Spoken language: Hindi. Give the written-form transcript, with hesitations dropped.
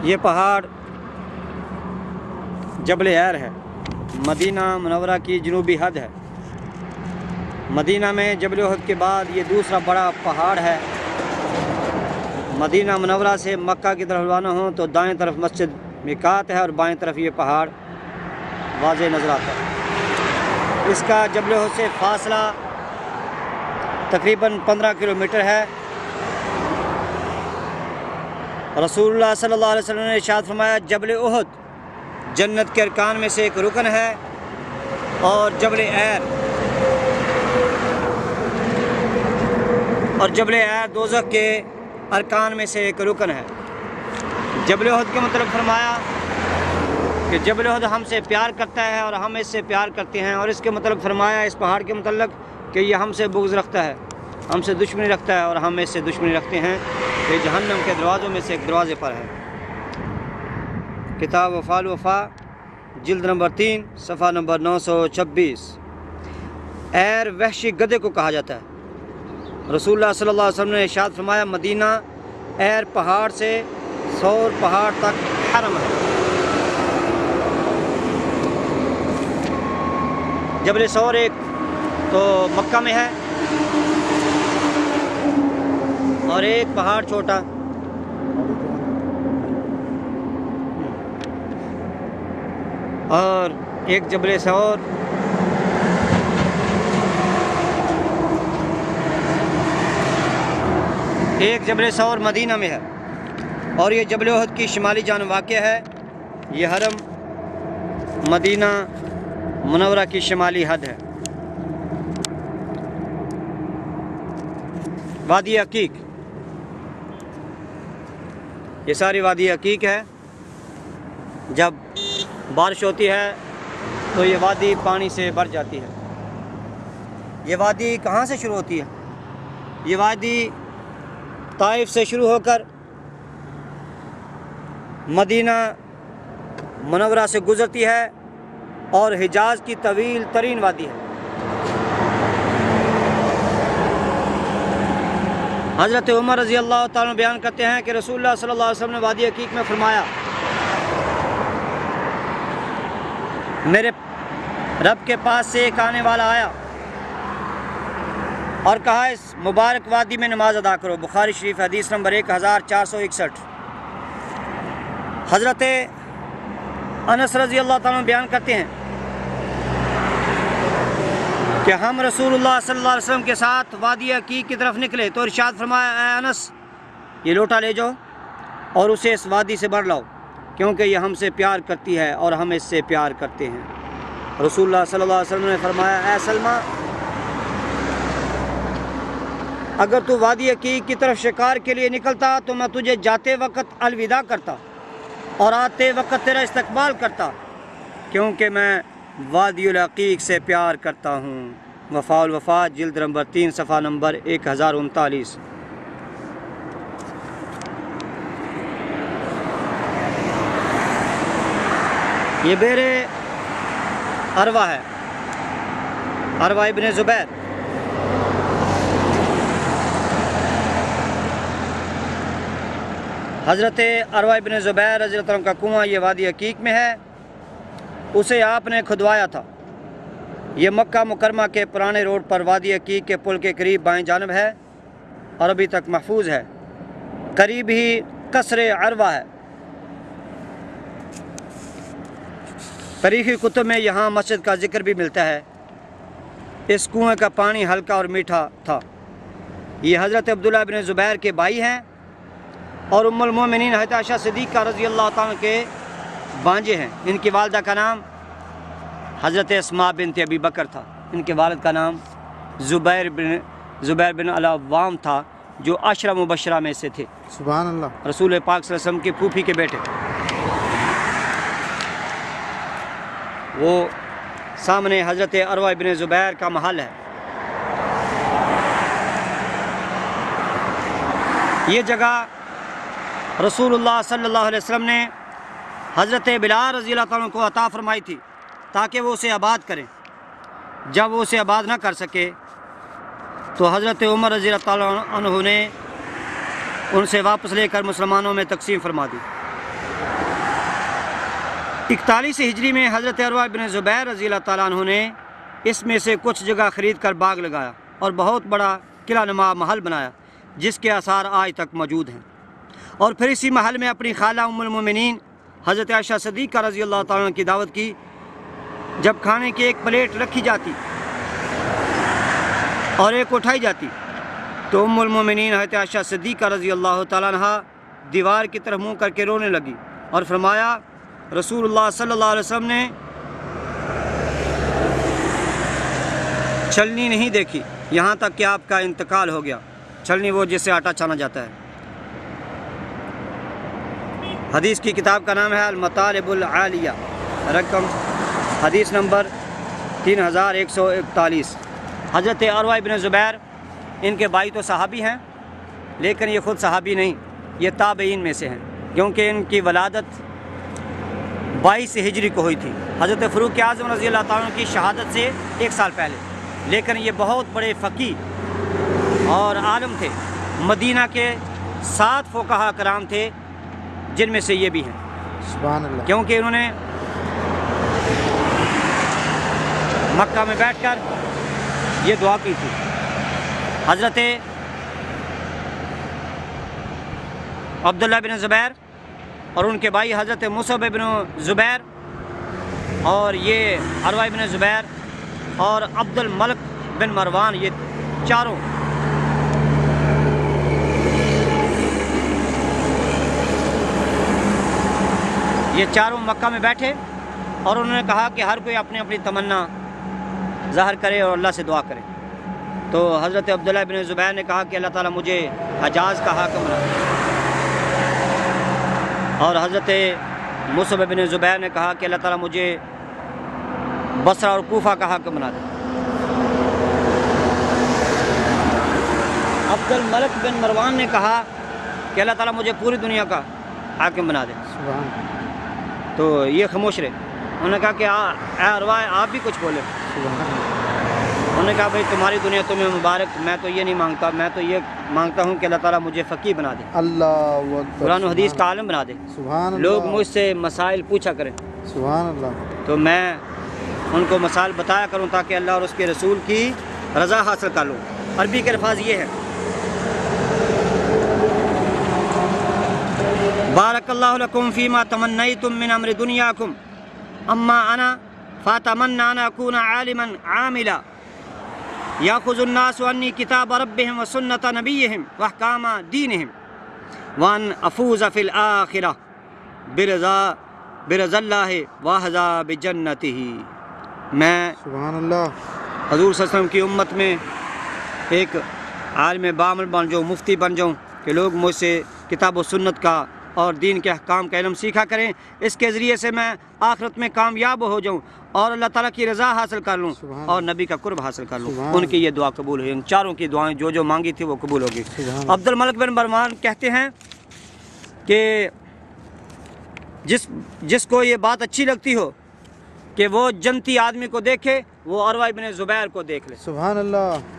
ये पहाड़ जबल एर है, मदीना मुनव्वरा की जनूबी हद है। मदीना में जबल उहद के बाद ये दूसरा बड़ा पहाड़ है। मदीना मुनव्वरा से मक्का की तरफ रवाना हो तो दाएं तरफ मस्जिद मिकात है और बाएं तरफ ये पहाड़ वाज़े नज़र आता है। इसका जबल उहद से फासला तकरीबन 15 किलोमीटर है। रसूलुल्लाह सल्लल्लाहु अलैहि वसल्लम ने इरशाद फरमाया, जबल उहद जन्नत के अरकान में से एक रुकन है और जबल एर दोज़ख के अरकान में से एक रुकन है। जबल उहद के मतलब फरमाया कि जबल उहद हमसे प्यार करता है और हम इससे प्यार करते हैं, और इसके मतलब फरमाया इस पहाड़ के मतलब कि ये हमसे बुग़्ज़ रखता है, हमसे दुश्मनी रखता है और हम इससे दुश्मनी रखते हैं। ये जहन्नम के दरवाज़ों में से एक दरवाज़े पर है। किताब वफ़ाल वफ़ा जिल्द नंबर 3 सफ़ा नंबर 926। एर वहशी गधे को कहा जाता है। रसूलुल्लाह सल्लल्लाहु अलैहि वसल्लम ने इरशाद फरमाया, मदीना एर पहाड़ से सौर पहाड़ तक हरम है। जबल सौर एक तो मक्का में है और एक पहाड़ छोटा और एक जबल सौर मदीना में है और ये जबल उहद की शिमाली जान वाक़या है। ये हरम मदीना मुनव्वरा की शिमाली हद है। वादी अकीक, ये सारी वादी अकीक है। जब बारिश होती है तो ये वादी पानी से भर जाती है। ये वादी कहाँ से शुरू होती है? ये वादी ताइफ से शुरू होकर मदीना मुनव्वरा से गुज़रती है और हिजाज़ की तवील तरीन वादी है। हज़रत उमर रज़ी अल्लाह ताला बयान करते हैं कि रसूलुल्लाह सल्लल्लाहु अलैहि वसल्लम ने वादी अकीक में फरमाया, मेरे रब के पास से एक आने वाला आया और कहा, इस मुबारक वादी में नमाज अदा करो। बुखारी शरीफ हदीस नंबर 1461। हज़रत अनस रज़ी अल्लाह ताला बयान करते हैं कि हम रसूलुल्लाह सल्लल्लाहु अलैहि वसल्लम के साथ वादी अकीक की तरफ निकले तो इरशाद फरमाया, ऐ अनस, ये लोटा ले जाओ और उसे इस वादी से भर लाओ, क्योंकि ये हमसे प्यार करती है और हम इससे प्यार करते हैं। रसूलुल्लाह सल्लल्लाहु अलैहि वसल्लम ने फरमाया, ऐ सलमा, अगर तू वादी अकीक की तरफ शिकार के लिए निकलता तो मैं तुझे जाते वक्त अलविदा करता और आते वक्त तेरा इस्तकबाल करता, क्योंकि मैं वादियुल अकीक से प्यार करता हूँ। वफ़ाउल वफ़ा जिल्द नंबर 3 सफ़ा नंबर 1039। ये बेरे अरवा है, अरवा इब्न ज़ुबैर। हज़रत अरवा इब्न ज़ुबैर रज़ी अल्लाह अन्हु का कुआँ ये वादी अकीक में है, उसे आपने खुदवाया था। ये मक्का मुकरमा के पुराने रोड पर वादी अकीक के पुल के करीब बाएं जानब है और अभी तक महफूज है। करीब ही कसरे अरवा है। तारीख़ी कुतुब में यहाँ मस्जिद का जिक्र भी मिलता है। इस कुएँ का पानी हल्का और मीठा था। ये हज़रत अब्दुल्लाह बिन ज़ुबैर के भाई हैं और उम्मुल मोमिनीन हज़रत आयशा सिद्दीक़ा रज़ी अल्लाह ताला के बांजे हैं। इनकी वालदा का नाम हज़रत अस्मा बिन्त अबी बकर था। इनके वालिद का नाम ज़ुबैर बिन अल-अव्वाम था, जो अशरा मुबशरा में से थे। सुभान अल्लाह। रसूल पाक सल्लल्लाहु अलैहि वसल्लम के फूफी के बेटे। वो सामने हज़रत अरवा इब्न ज़ुबैर का महल है। ये जगह रसूलुल्लाह सल्लल्लाहु अलैहि वसल्लम ने हज़रत बिलाल रज़ी अल्लाह ताला को अता फरमाई थी ताकि वो उसे आबाद करें। जब वो उसे आबाद ना कर सके तो हज़रत उमर रज़ी अल्लाह ताला अन्हु ने उनसे वापस लेकर मुसलमानों में तकसीम फरमा दी। 41 हिजरी में हज़रत अरवा बिन ज़ुबैर रज़ी अल्लाह ताला अन्हु ने इसमें से कुछ जगह ख़रीद कर बाग लगाया और बहुत बड़ा किला नुमा महल बनाया जिसके आसार आज तक मौजूद हैं। और फिर इसी महल में अपनी खाला उम्मुल मोमिनीन हज़रत आयशा सिद्दीक़ा रज़ी अल्लाह ताला अन्हा की दावत की। जब खाने की एक प्लेट रखी जाती और एक उठाई जाती तो उम्मुल मोमिनीन हज़रत आयशा सिद्दीक़ा रज़ी अल्लाह ताला अन्हा दीवार की तरफ मुँह करके रोने लगी और फरमाया रसूलुल्लाह सल्लल्लाहु अलैहि वसल्लम ने छलनी नहीं देखी यहाँ तक कि आपका इंतकाल हो गया। छलनी वो जिससे आटा छाना जाता है। हदीस की किताब का नाम है अल-मतालिबुल आलिया, रकम हदीस नंबर 3141। हज़रत अरवा इब्न ज़ुबैर इनके भाई तो सहाबी हैं लेकिन ये ख़ुद सहाबी नहीं, ये ताबईन में से हैं क्योंकि इनकी वलादत 22 हिजरी को हुई थी हज़रत फ़ारूक आज़म रज़ी अल्लाह ताला की शहादत से 1 साल पहले। लेकिन ये बहुत बड़े फ़क़ीह और आलिम थे। मदीना के 7 फ़ुक़हा कराम थे जिनमें से ये भी हैं, सुभान अल्लाह, क्योंकि उन्होंने मक्का में बैठकर ये दुआ की थी। हज़रत अब्दुल्लाह बिन ज़ुबैर और उनके भाई हज़रत मुसअब बिन ज़ुबैर और ये अरवा बिन ज़ुबैर और अब्दुल मलिक बिन मरवान, ये चारों मक्का में बैठे और उन्होंने कहा कि हर कोई अपनी अपनी तमन्ना ज़ाहिर करे और अल्लाह से दुआ करे। तो हज़रत अब्दुल्लाह बिन ज़ुबैर ने कहा कि अल्लाह ताला मुझे हजाज का हाकिम बना दे और हज़रत मुसअब बिन ज़ुबैर ने कहा कि अल्लाह ताला मुझे बसरा और कूफा का हाकिम बना दे। अब्दुल मलिक बिन मरवान ने कहा कि अल्लाह ताला मुझे पूरी दुनिया का हाकिम बना दे। तो ये खामोश रहे। उन्होंने कहा कि अरवा आप भी कुछ बोले। उन्होंने कहा भाई तुम्हारी दुनिया तुम्हें मुबारक, मैं तो ये नहीं मांगता, मैं तो ये मांगता हूँ कि अल्लाह ताला मुझे फ़क़ीह बना दे, अल्लाह कुरान और हदीस का आलिम बना दे, लोग मुझसे मसाइल पूछा करें। सुभान अल्लाह। तो मैं उनको मसाइल बताया करूँ ताकि अल्लाह और उसके रसूल की रज़ा हासिल कर लूँ। अरबी के अल्फाज ये है, बारकल्लाहु लकुम फ़ीमा तमन्नैतुम मिन अम्रि दुनियाकुम अम्मा अना फ़तमन्ना अन अकूना आलिमन आमिला याख़ुज़ुन नासु अन्नी किताब रब्बिहिम व सुन्नत नबिय्यिहिम व अहकाम दीनिहिम व अन अफ़ूज़ फ़िल आख़िरह बिरज़ाल्लाहि व अहज़ा बिजन्नतिही। मैं सुभान अल्लाह हज़ूर सल्लल्लाहु अलैहि वसल्लम की उम्मत में एक आलिम बामल बन जाऊँ, मुफ्ती बन जाऊँ कि लोग मुझसे किताब व सुन्नत का और दीन के अहकाम का इल्म सीखा करें। इसके ज़रिए से मैं आखिरत में कामयाब हो जाऊँ और अल्लाह ताला की रज़ा हासिल कर लूँ और नबी का कुर्ब हासिल कर लूँ। उनकी ये दुआ कबूल हुई। इन चारों की दुआएं जो जो मांगी थी वो कबूल होगी। अब्दुल मलिक बिन मरवान कहते हैं कि जिसको ये बात अच्छी लगती हो कि वो जन्नती आदमी को देखे, वो अरवा बिन ज़ुबैर को देख ले। सुभान अल्लाह।